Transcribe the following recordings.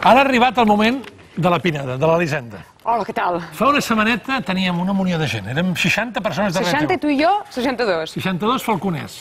Ara ha arribat el moment de la Pineda, de l'Elisenda. Hola, què tal? Fa una setmaneta teníem una munió de gent. Érem 60 persones darrere 60 i teu. tu i jo, 62. 62 falconers.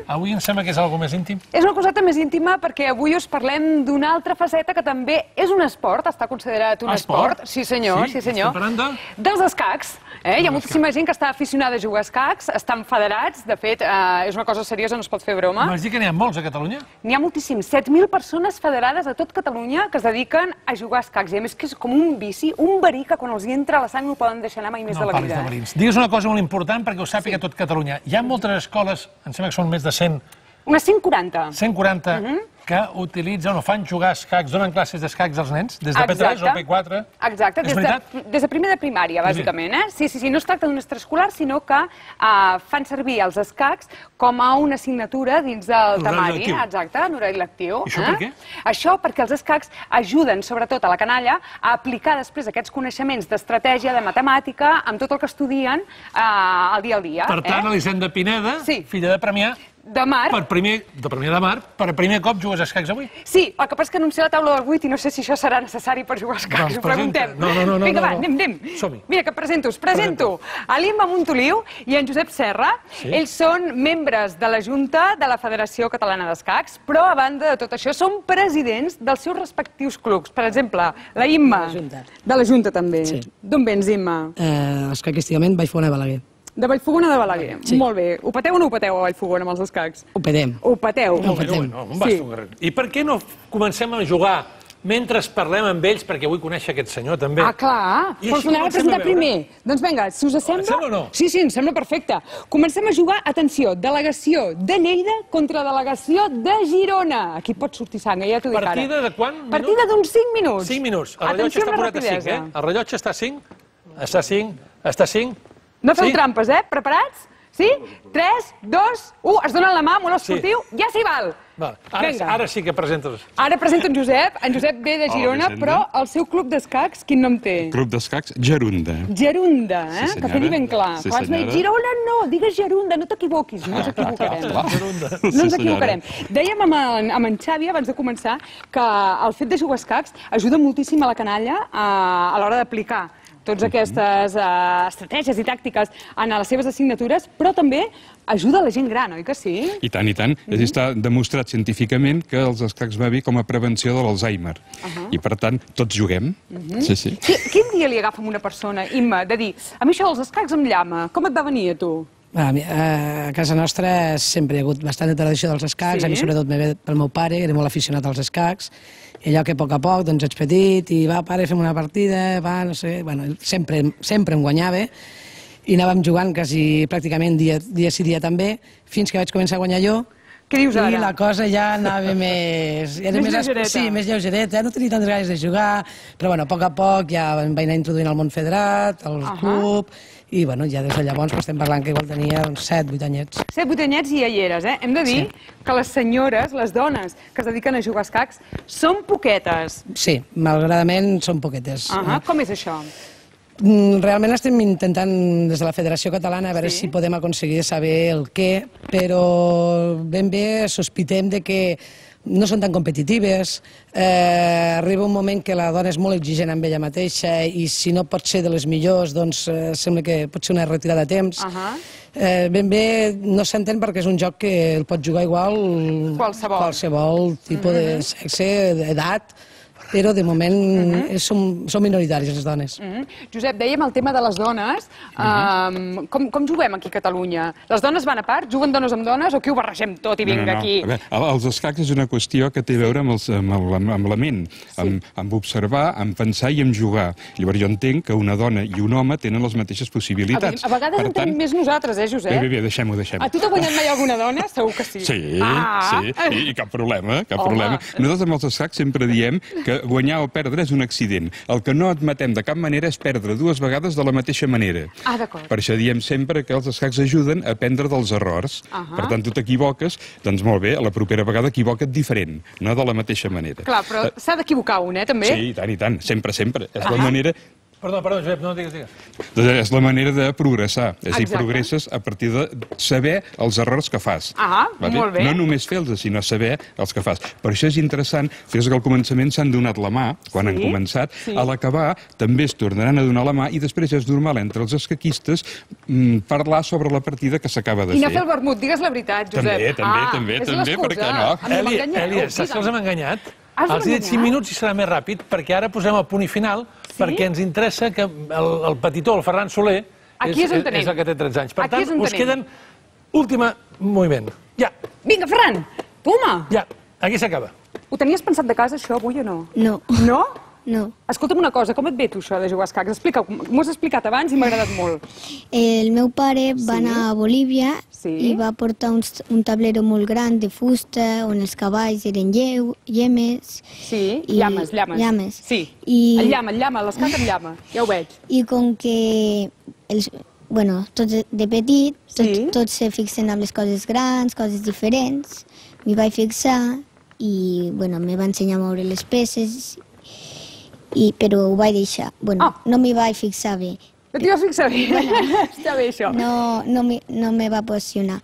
Avui em sembla que és alguna més íntim. És una coseta més íntima perquè avui us parlem d'una altra faceta que també és un esport, està considerat un esport. Sí, senyor, sí, senyor. Estem parlant de... Dels escacs. Hi ha moltíssima gent que està aficionada a jugar a escacs, estan federats, de fet, és una cosa seriosa, no es pot fer broma. M'has dit que n'hi ha molts a Catalunya? N'hi ha moltíssims, 7.000 persones federades a tot Catalunya que es dediquen a jugar a escacs. I a més que és com un vici, un verí que quan els hi entra a la sang no ho poden deixar anar mai més de la vida. Digues una cosa molt important perquè ho sàpiga tot Catalunya. Hi ha moltes escoles, em sembla que són més de 100... Unes 140. 140 que utilitzen o fan jugar a escacs, donen classes d'escacs als nens, des de P3 o P4. Exacte, des de primer de primària, bàsicament. Sí, no es tracta d'un extraescolar, sinó que fan servir els escacs com a una assignatura dins del temari. Exacte, en horari lectiu. I això per què? Això perquè els escacs ajuden, sobretot a la canalla, a aplicar després aquests coneixements d'estratègia, de matemàtica, amb tot el que estudien al dia a dia. Per tant, Elisenda Pineda, filla de Premià, de Mar. De Premià de Mar, per primer cop jugues a escacs avui? Sí, el que passa és que anuncia la taula del 8 i no sé si això serà necessari per jugar a escacs, ho preguntem. No. Vinga, va, anem. Som-hi. Mira, que us presento a l'Imma Montoliu i en Josep Serra. Ells són membres de la Junta de la Federació Catalana d'Escacs, però a banda de tot això són presidents dels seus respectius clubs. Per exemple, la Imma. De la Junta també. D'on vens, Imma? Escaquísticament, Vallfogona de Balaguer. De Vallfogona de Balaguer. Molt bé. Ho pateu o no ho pateu a Vallfogona amb els escacs? Ho patem. Ho pateu. I per què no comencem a jugar mentre parlem amb ells, perquè vull conèixer aquest senyor també? Ah, clar. Doncs m'aneu a presentar primer. Doncs vinga, si us sembla... Et sembla o no? Sí, em sembla perfecte. Comencem a jugar, atenció, delegació de Lleida contra delegació de Girona. Aquí pot sortir sang, ja t'ho dic ara. Partida de quant? Partida d'uns 5 minuts. 5 minuts. El rellotge està posat a 5, eh? El rellotge està a 5? Està a 5? No feu trampes, eh? Preparats? Sí? 3, 2, 1, es donen la mà, molt esportiu, ja s'hi val. Ara sí que presentes. Ara presento en Josep ve de Girona, però el seu club d'escacs, quin nom té? Club d'escacs Gerunda. Gerunda, que quedi ben clar. Quan has dit Girona, no, digues Gerunda, no t'equivoquis, no ens equivocarem. No ens equivocarem. Dèiem amb en Xavi, abans de començar, que el fet de jugar a escacs ajuda moltíssim a la canalla a l'hora d'aplicar totes aquestes estratègies i tàctiques en les seves assignatures, però també ajuda a la gent gran, oi que sí? I tant, i tant. Està demostrat científicament que els escacs va bé com a prevenció de l'Alzheimer. I, per tant, tots juguem. Sí. Quin dia li agafa a una persona, Imma, de dir, a mi això dels escacs em llama, com et va venir a tu? A casa nostra sempre hi ha hagut bastanta tradició dels escacs, a mi sobretot me ve pel meu pare, que era molt aficionat als escacs, i allò que a poc doncs ets petit, i va, pare, fem una partida, va, no sé, bueno, sempre em guanyava, i anàvem jugant quasi pràcticament dia sí dia també, fins que vaig començar a guanyar jo, què dius ara? I la cosa ja anava més... Més lleugereta. Sí, més lleugereta, no tenia tantes ganes de jugar, però bueno, a poc ja em vaig anar introduint al món federat, al club, i bueno, ja des de llavors estem parlant que igual tenia 7-8 anyets. 7-8 anyets i ja hi eres, eh? Hem de dir que les senyores, les dones que es dediquen a jugar a escacs, són poquetes. Sí, malauradament són poquetes. Com és això? Realment estem intentant des de la Federació Catalana a veure si podem aconseguir saber el què, però ben bé sospitem que no són tan competitives, arriba un moment que la dona és molt exigent amb ella mateixa i si no pot ser de les millors, doncs sembla que pot ser una retirada a temps. Ben bé no s'entén perquè és un joc que el pot jugar igual qualsevol tipus de sexe, d'edat, però de moment són minoritaris les dones. Josep, dèiem el tema de les dones. Com juguem aquí a Catalunya? Les dones van a part? Juguen dones amb dones o aquí ho barregem tot i vinga aquí? Els escacs és una qüestió que té a veure amb la ment, amb observar, amb pensar i amb jugar. Llavors jo entenc que una dona i un home tenen les mateixes possibilitats. A vegades en tenim més nosaltres, Josep? Bé, deixem-ho. A tu t'ha guanyat mai alguna dona? Segur que sí. Sí, i cap problema. Nosaltres amb els escacs sempre diem que guanyar o perdre és un accident. El que no admetem de cap manera és perdre dues vegades de la mateixa manera. Per això diem sempre que els escacs ajuden a aprendre dels errors. Per tant, tu t'equivoques, doncs molt bé, la propera vegada equivoca't diferent, no de la mateixa manera. Clar, però s'ha d'equivocar un, també? Sí, i tant, sempre. És la manera Perdó, Josep, no digues. És la manera de progressar. És a dir, progresses a partir de saber els errors que fas. Molt bé. No només fer-los, sinó saber els que fas. Per això és interessant, fes que al començament s'han donat la mà, quan han començat, a l'acabar també es tornaran a donar la mà i després és normal entre els escaquistes parlar sobre la partida que s'acaba de fer. I anar a fer el vermut, digues la veritat, Josep. També, per què no? Èlia, saps que els hem enganyat? Els he dit 5 minuts i serà més ràpid, perquè ara posem el punt i final, perquè ens interessa que el petitó, el Ferran Soler, és el que té 13 anys. Per tant, us queden últim moviment. Ja. Vinga, Ferran, toma! Ja, aquí s'acaba. Ho tenies pensat de casa, això, avui o no? No. No? No. Escolta'm una cosa, com et ve tu això de jugar a escacs? Explica, m'ho has explicat abans i m'ha agradat molt. El meu pare va anar a Bolívia i va portar un tablero molt gran de fusta on els cavalls eren llames. Sí, llames. Sí, el llama, l'escac amb llama, ja ho veig. I com que tots de petit, tots se fixen amb les coses grans, coses diferents, m'hi vaig fixar i me va ensenyar a moure les peces, però ho vaig deixar. No m'hi vaig fixar bé. No t'hi vas fixar bé? Està bé, això. No me va apassionar.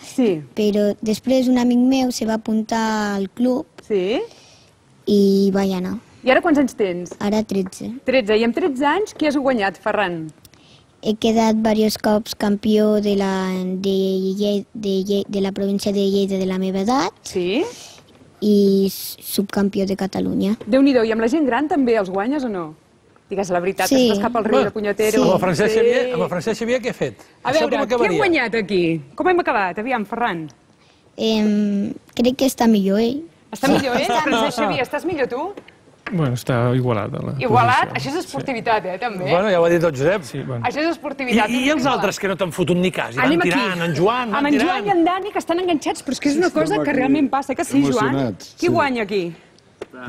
Però després un amic meu se va apuntar al club i vaig anar. I ara quants anys tens? Ara 13. 13. I amb 13 anys què has guanyat, Ferran? He quedat diversos cops campió de la província de Lleida de la meva edat. Sí? I subcampió de Catalunya. Déu-n'hi-do, i amb la gent gran també els guanyes o no? Digues la veritat, es m'escapa el riu de punyetero. Amb el Francesc Xavier què he fet? A veure, qui ha guanyat aquí? Com hem acabat? Aviam, Ferran. Crec que està millor ell. Està millor ell? Francesc Xavier, estàs millor tu? Bueno, està igualat. Igualat? Això és esportivitat, també? Bueno, ja ho ha dit el Josep. Això és esportivitat. I els altres que no t'han fotut ni cas? I van tirant, en Joan, van tirant. Amb en Joan i en Dani, que estan enganxats, però és que és una cosa que realment passa, que sí, Joan? Qui guanya aquí?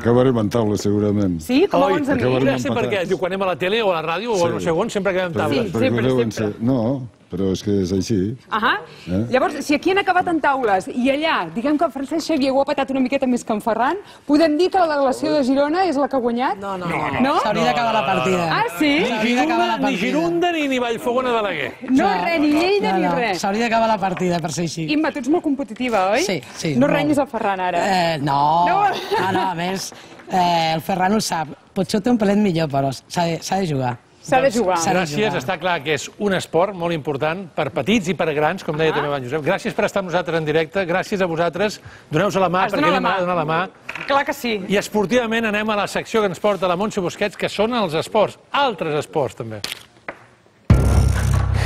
Acabarem en taula, segurament. Sí? Com a bons amics? Ja sé per què. Diu, quan anem a la tele o a la ràdio o no sé on, sempre acabem en taula. Sempre. No, però és que és així. Llavors, si aquí han acabat en taules i allà, diguem que el Francesc Xavier ho ha patat una miqueta més que en Ferran, podem dir que la delegació de Girona és la que ha guanyat? No. S'hauria d'acabar la partida. Ah, sí? Ni Girona ni Vallfogona de l'Aguer. No, res, ni Lleida ni res. S'hauria d'acabar la partida, per ser així. Imma, tu ets molt competitiva, oi? Sí. No renyis el Ferran, ara. No, a més, el Ferran ho sap. Potser ho té un pelet millor, però s'ha de jugar. S'ha de jugar. Gràcies, està clar que és un esport molt important per petits i per grans, com deia també en Josep. Gràcies per estar amb nosaltres en directe, gràcies a vosaltres. Doneu-vos la mà, perquè anem a donar la mà. Clar que sí. I esportivament anem a la secció que ens porta la Montse Busquets, que són els esports, altres esports també.